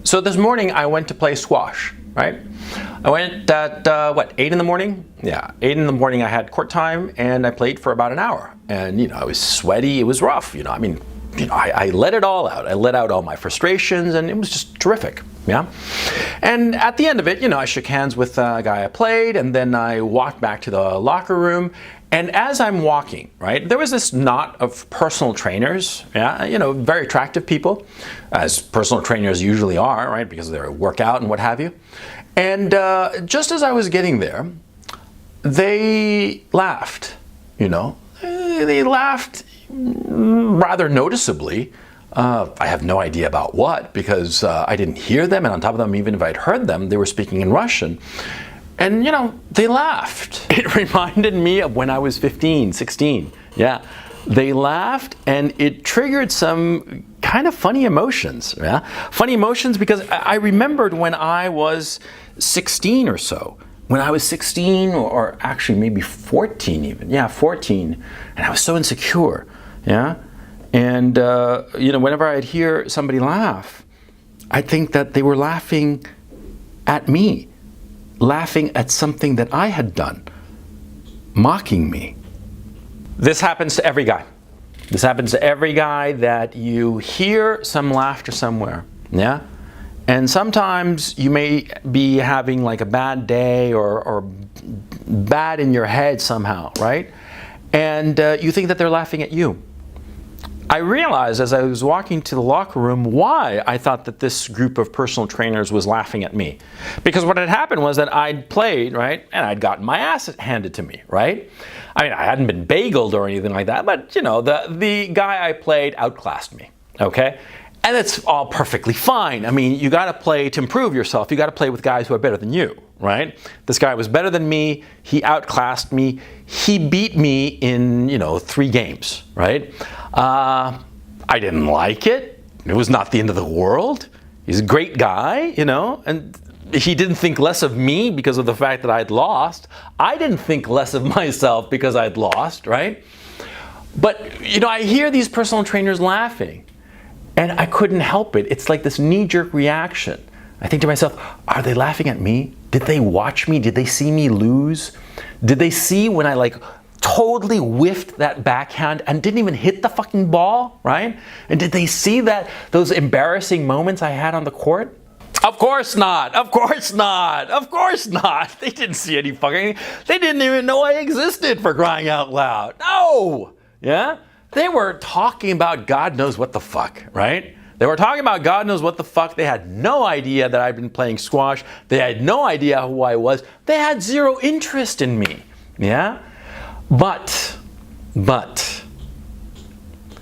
So this morning I went to play squash, right? I went at, 8 in the morning? Yeah, 8 in the morning I had court time and I played for about an hour. And, I was sweaty, it was rough, I let it all out. I let out all my frustrations and it was just terrific, yeah? And at the end of it, I shook hands with a guy I played and then I walked back to the locker room. And as I'm walking, right, there was this knot of personal trainers, yeah, very attractive people, as personal trainers usually are, right, because they're workout and what have you. And just as I was getting there, they laughed, They laughed rather noticeably. I have no idea about what, because I didn't hear them, and on top of them, even if I'd heard them, they were speaking in Russian. And, they laughed. It reminded me of when I was 15, 16. Yeah. They laughed and it triggered some kind of funny emotions. Yeah. Funny emotions because I remembered when I was 16 or so. When I was 16 or actually maybe 14 even. Yeah, 14. And I was so insecure. Yeah. And, whenever I'd hear somebody laugh, I'd think that they were laughing at me. Laughing at something that I had done, mocking me. This happens to every guy. This happens to every guy that you hear some laughter somewhere, yeah? And sometimes you may be having like a bad day or bad in your head somehow, right? And you think that they're laughing at you. I realized as I was walking to the locker room why I thought that this group of personal trainers was laughing at me. Because what had happened was that I'd played, right, and I'd gotten my ass handed to me, right? I mean, I hadn't been bageled or anything like that, but, the guy I played outclassed me, okay? And it's all perfectly fine. I mean, you got to play to improve yourself. You got to play with guys who are better than you, right? This guy was better than me. He outclassed me. He beat me in, 3 games, right? I didn't like it. It was not the end of the world. He's a great guy, and he didn't think less of me because of the fact that I'd lost. I didn't think less of myself because I'd lost, right? But, I hear these personal trainers laughing. And I couldn't help it. It's like this knee-jerk reaction. I think to myself, are they laughing at me? Did they watch me? Did they see me lose? Did they see when I totally whiffed that backhand and didn't even hit the fucking ball, right? And did they see those embarrassing moments I had on the court? Of course not. Of course not. Of course not. They didn't see any fucking, they didn't even know I existed, for crying out loud. No. Yeah? They were talking about God knows what the fuck, right? They were talking about God knows what the fuck. They had no idea that I'd been playing squash. They had no idea who I was. They had zero interest in me, yeah? But,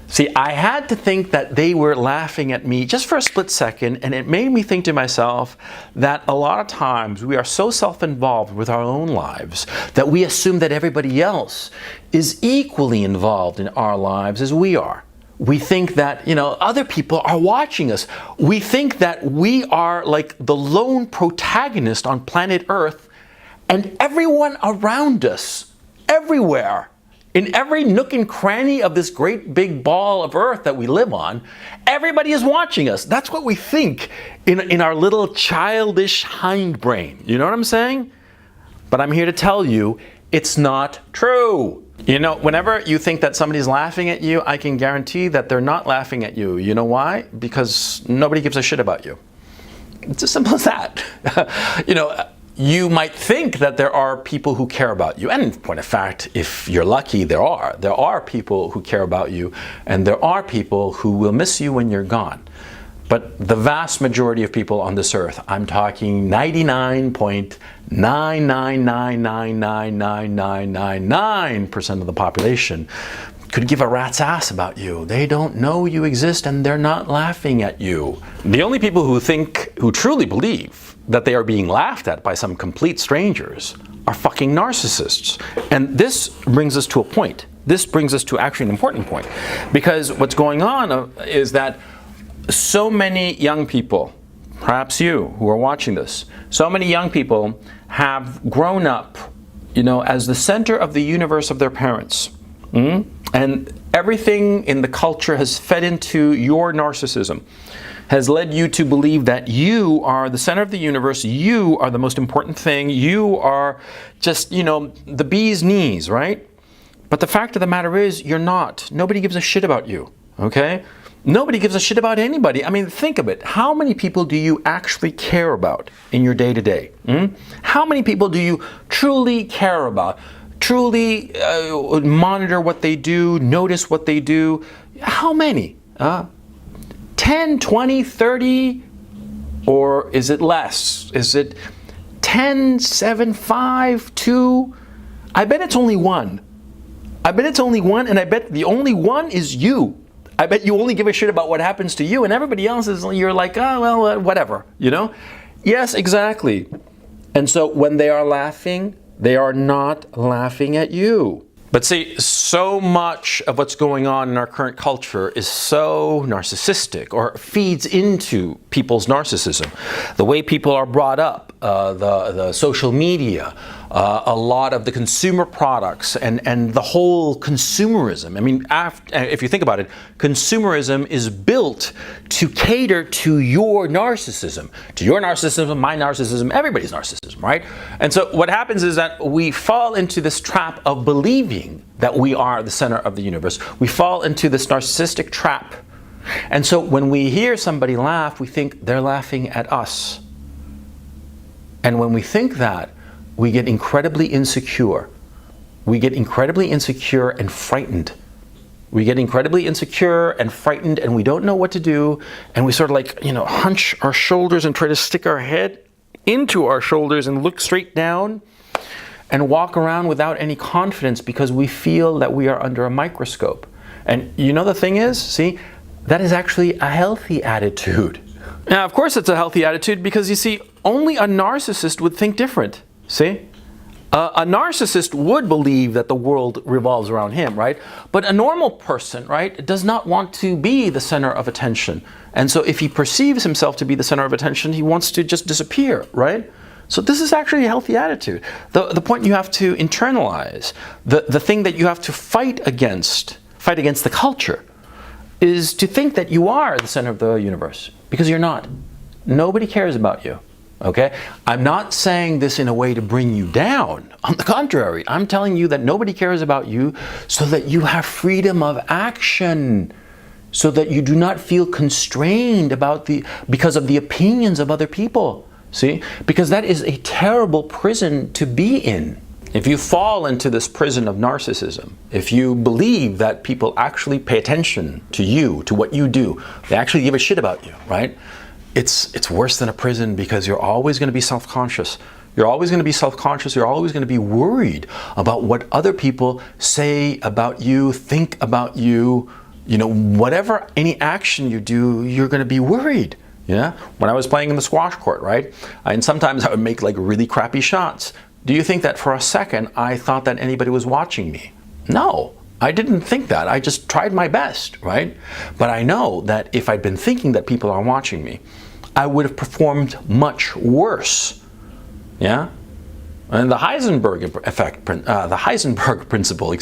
see, I had to think that they were laughing at me just for a split second, and it made me think to myself that a lot of times we are so self-involved with our own lives that we assume that everybody else is equally involved in our lives as we are. We think that, other people are watching us. We think that we are like the lone protagonist on planet Earth, and everyone around us, everywhere, in every nook and cranny of this great big ball of earth that we live on, everybody is watching us. That's what we think in our little childish hindbrain. You know what I'm saying? But I'm here to tell you, it's not true. Whenever you think that somebody's laughing at you, I can guarantee that they're not laughing at you. You know why? Because nobody gives a shit about you. It's as simple as that. You might think that there are people who care about you. And in point of fact, if you're lucky, there are. There are people who care about you, and there are people who will miss you when you're gone. But the vast majority of people on this earth, I'm talking 99.9999999% of the population, could give a rat's ass about you. They don't know you exist and they're not laughing at you. The only people who truly believe that they are being laughed at by some complete strangers are fucking narcissists. And this brings us to a point. This brings us to actually an important point. Because what's going on is that so many young people, perhaps you who are watching this, so many young people have grown up, as the center of the universe of their parents. And everything in the culture has fed into your narcissism, has led you to believe that you are the center of the universe, you are the most important thing, you are just, the bee's knees, right? But the fact of the matter is, you're not. Nobody gives a shit about you, okay? Nobody gives a shit about anybody. I mean, think of it. How many people do you actually care about in your day-to-day? How many people do you truly care about? Truly monitor what they do, notice what they do? How many? 10, 20, 30? Or is it less? Is it 10, 7, 5, 2? I bet it's only one. I bet it's only one, and I bet the only one is you. I bet you only give a shit about what happens to you, and everybody else is, you're like, oh, well, whatever, Yes, exactly. And so when they are laughing, they are not laughing at you. But see, so much of what's going on in our current culture is so narcissistic, or feeds into people's narcissism. The way people are brought up, the social media, a lot of the consumer products, and the whole consumerism. I mean, if you think about it, consumerism is built to cater to your narcissism. To your narcissism, my narcissism, everybody's narcissism, right? And so what happens is that we fall into this trap of believing that we are the center of the universe. We fall into this narcissistic trap. And so when we hear somebody laugh, we think they're laughing at us. And when we think that, we get incredibly insecure. We get incredibly insecure and frightened. We get incredibly insecure and frightened, and we don't know what to do. And we sort of hunch our shoulders and try to stick our head into our shoulders and look straight down and walk around without any confidence because we feel that we are under a microscope. And the thing is, see, that is actually a healthy attitude. Now, of course it's a healthy attitude because, you see, only a narcissist would think different. See? A narcissist would believe that the world revolves around him, right? But a normal person, right, does not want to be the center of attention. And so if he perceives himself to be the center of attention, he wants to just disappear, right? So this is actually a healthy attitude. The point you have to internalize, the thing that you have to fight against the culture, is to think that you are the center of the universe, because you're not. Nobody cares about you. Okay? I'm not saying this in a way to bring you down. On the contrary, I'm telling you that nobody cares about you so that you have freedom of action, so that you do not feel constrained because of the opinions of other people. See? Because that is a terrible prison to be in. If you fall into this prison of narcissism, if you believe that people actually pay attention to you, to what you do, they actually give a shit about you, right? It's worse than a prison, because you're always going to be self-conscious. You're always going to be self-conscious. You're always going to be worried about what other people say about you, think about you. Whatever any action you do, you're going to be worried. Yeah. When I was playing in the squash court, right? And sometimes I would make really crappy shots. Do you think that for a second I thought that anybody was watching me? No. I didn't think that. I just tried my best, right? But I know that if I'd been thinking that people are watching me, I would have performed much worse. Yeah? And the Heisenberg effect, the Heisenberg principle,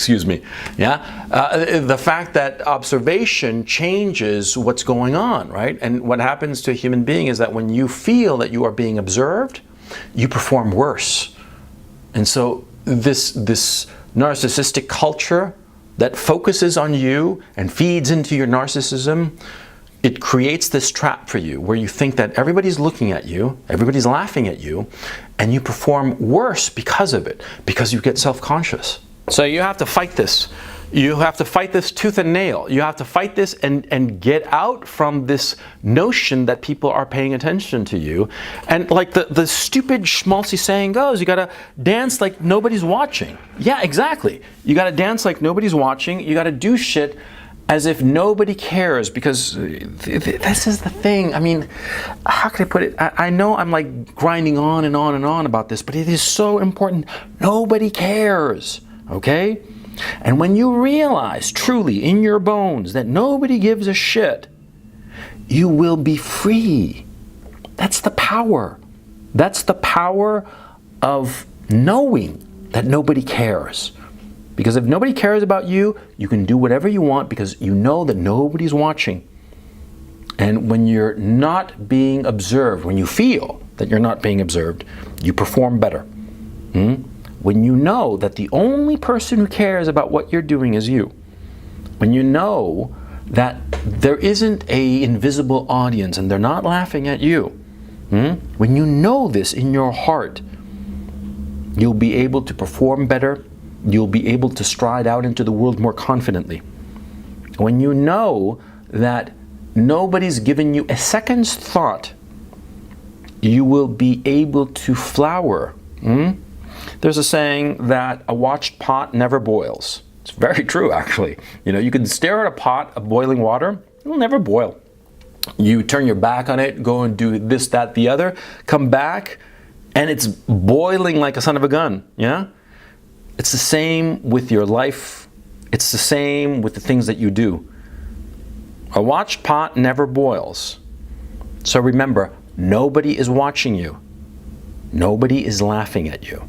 yeah? The fact that observation changes what's going on, right? And what happens to a human being is that when you feel that you are being observed, you perform worse. And so this narcissistic culture that focuses on you and feeds into your narcissism, it creates this trap for you where you think that everybody's looking at you, everybody's laughing at you, and you perform worse because of it, because you get self-conscious. So you have to fight this. You have to fight this tooth and nail. You have to fight this and get out from this notion that people are paying attention to you. And like the stupid schmaltzy saying goes, you gotta dance like nobody's watching. Yeah, exactly. You gotta dance like nobody's watching. You gotta do shit as if nobody cares, because this is the thing. I mean, how can I put it? I know I'm like grinding on and on and on about this, but it is so important. Nobody cares, okay? And when you realize truly in your bones that nobody gives a shit, you will be free. That's the power. That's the power of knowing that nobody cares. Because if nobody cares about you, you can do whatever you want because you know that nobody's watching. And when you're not being observed, when you feel that you're not being observed, you perform better. When you know that the only person who cares about what you're doing is you, when you know that there isn't an invisible audience and they're not laughing at you, when you know this in your heart, you'll be able to perform better. You'll be able to stride out into the world more confidently. When you know that nobody's given you a second's thought, you will be able to flower. There's a saying that a watched pot never boils. It's very true, actually. You know, you can stare at a pot of boiling water, it'll never boil. You turn your back on it, go and do this, that, the other, come back, and it's boiling like a son of a gun, yeah? It's the same with your life. It's the same with the things that you do. A watched pot never boils. So remember, nobody is watching you. Nobody is laughing at you.